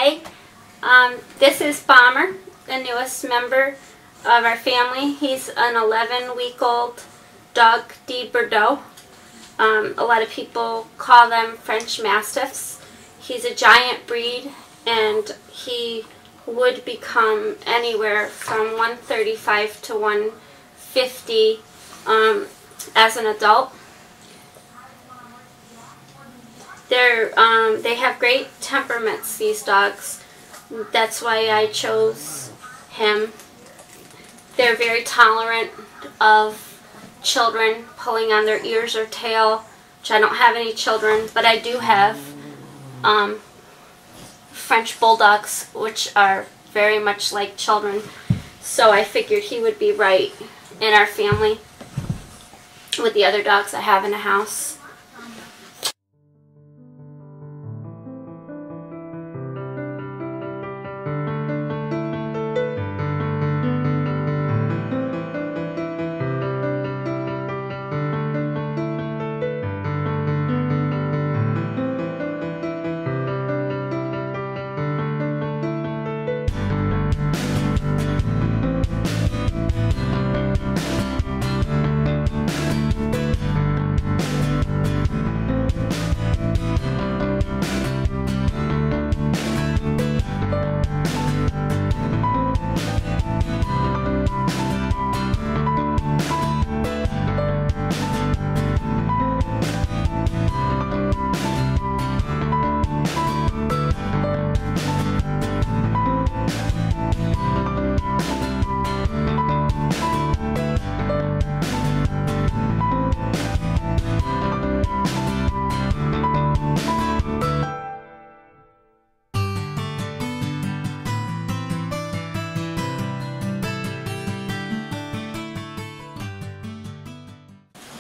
Hi, this is Bomber, the newest member of our family. He's an 11-week-old Dogue De Bordeaux. A lot of people call them French Mastiffs. He's a giant breed, and he would become anywhere from 135 to 150 as an adult. They have great temperaments, these dogs. That's why I chose him. They're very tolerant of children pulling on their ears or tail, which I don't have any children, but I do have French Bulldogs, which are very much like children. So I figured he would be right in our family with the other dogs I have in the house.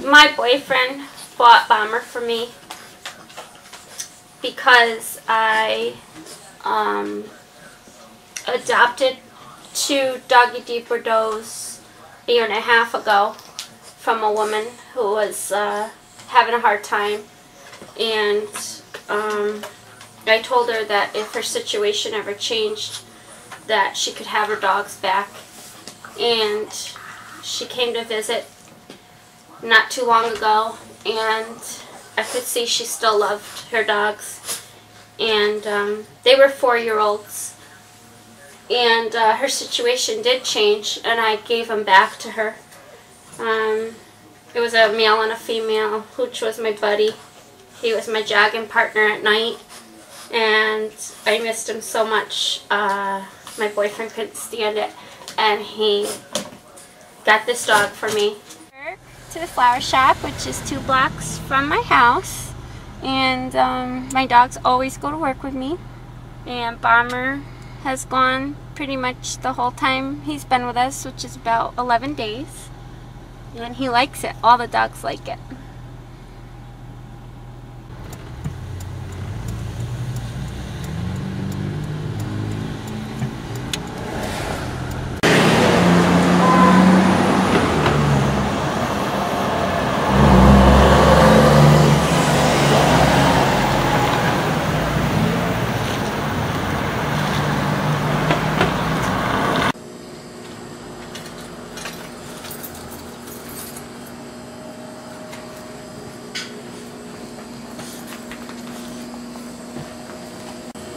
My boyfriend bought Bomber for me because I adopted 2 Dogue De Bordeaux a year and a half ago from a woman who was having a hard time, and I told her that if her situation ever changed, that she could have her dogs back, and she came to visit not too long ago, and I could see she still loved her dogs, and they were 4-year-olds, and her situation did change, and I gave them back to her. It was a male and a female. Hooch was my buddy. He was my jogging partner at night, and I missed him so much. My boyfriend couldn't stand it, and he got this dog for me. To the flower shop, which is 2 blocks from my house, and my dogs always go to work with me, and Bomber has gone pretty much the whole time he's been with us, which is about 11 days, and he likes it. All the dogs like it.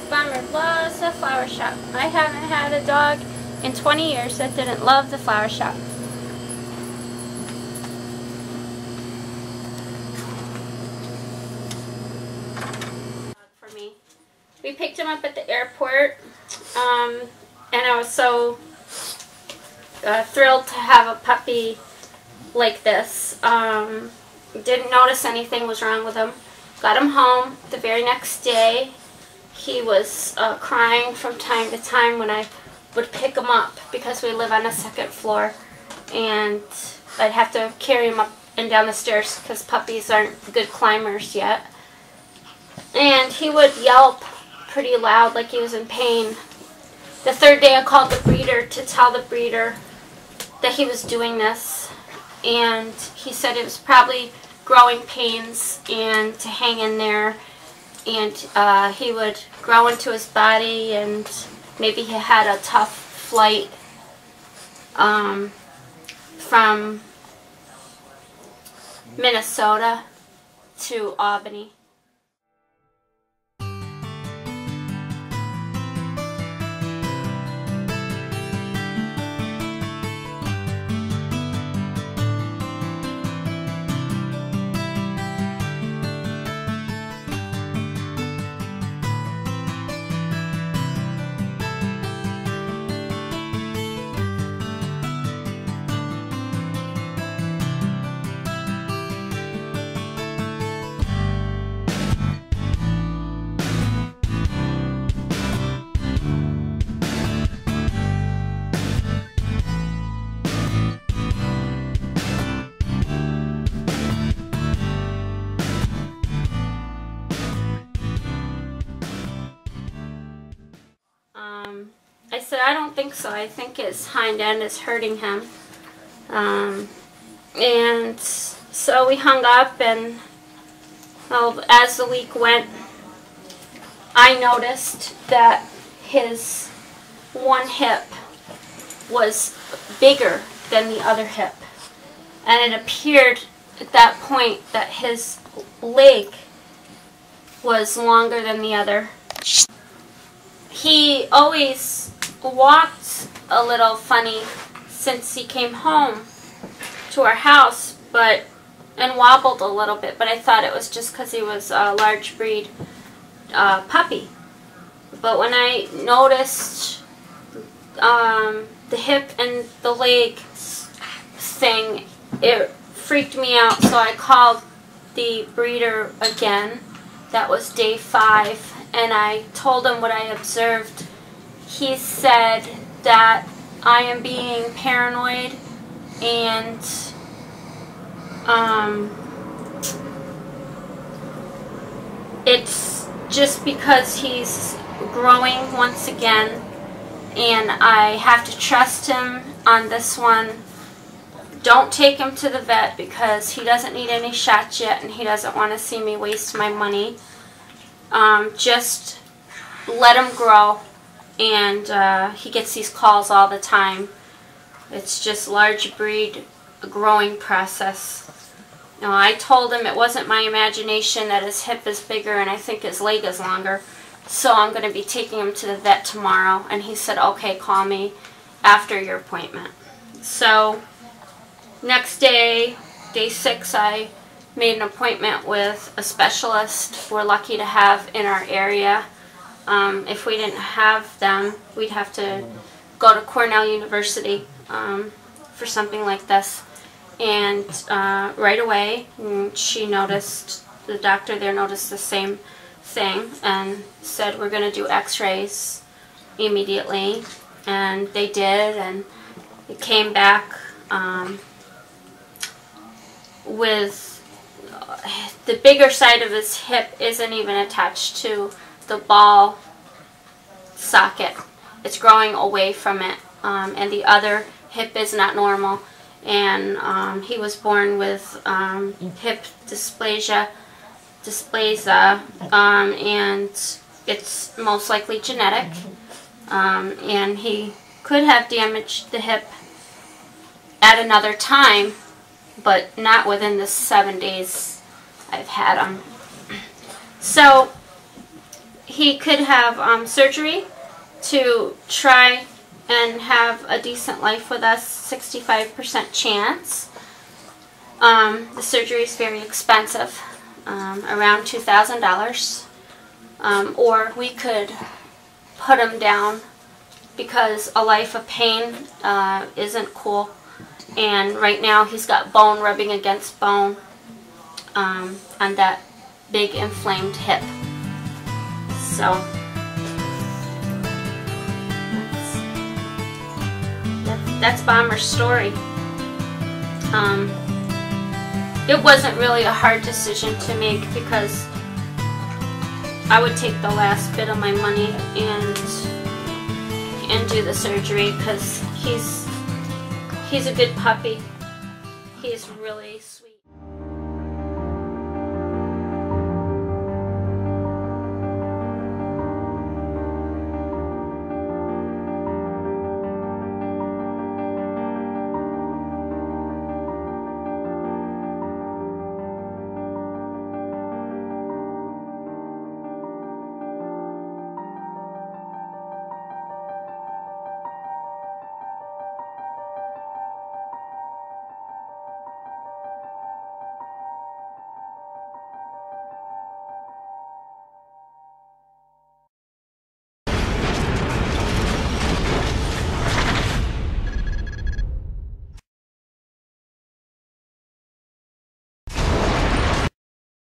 Bomber loves the flower shop. I haven't had a dog in 20 years that didn't love the flower shop. For me, we picked him up at the airport, and I was so thrilled to have a puppy like this. Didn't notice anything was wrong with him. Got him home the very next day. He was crying from time to time when I would pick him up, because we live on the 2nd floor, and I'd have to carry him up and down the stairs because puppies aren't good climbers yet. And he would yelp pretty loud like he was in pain. The 3rd day I called the breeder to tell the breeder that he was doing this, and he said it was probably growing pains and to hang in there and he would grow into his body, and maybe he had a tough flight from Minnesota to Albany. I said, I don't think so. I think his hind end is hurting him. And so we hung up, and well, as the week went, I noticed that his one hip was bigger than the other hip. And it appeared at that point that his leg was longer than the other. He always walked a little funny since he came home to our house, and wobbled a little bit, but I thought it was just because he was a large breed puppy. But when I noticed the hip and the leg thing, it freaked me out, so I called the breeder again. That was day 5, and I told him what I observed. He said that I am being paranoid, and it's just because he's growing once again, and I have to trust him on this one. Don't take him to the vet because he doesn't need any shots yet, and he doesn't want to see me waste my money. Just let him grow, and he gets these calls all the time. It's just large breed growing process. Now, I told him it wasn't my imagination that his hip is bigger and I think his leg is longer. So I'm going to be taking him to the vet tomorrow. And he said, okay, call me after your appointment. So next day, day 6, I made an appointment with a specialist we're lucky to have in our area. If we didn't have them, we'd have to go to Cornell University for something like this. And right away, she noticed, the doctor there noticed the same thing and said, we're going to do x-rays immediately. And they did, and it came back with the bigger side of his hip isn't even attached to the ball socket. It's growing away from it, and the other hip is not normal. And he was born with hip dysplasia, and it's most likely genetic. And he could have damaged the hip at another time, but not within the 7 days I've had him. So he could have surgery to try and have a decent life with us, 65% chance. The surgery is very expensive, around $2,000. Or we could put him down because a life of pain isn't cool. And right now he's got bone rubbing against bone on that big inflamed hip. So that's Bomber's story. It wasn't really a hard decision to make because I would take the last bit of my money and do the surgery because he's a good puppy. He's really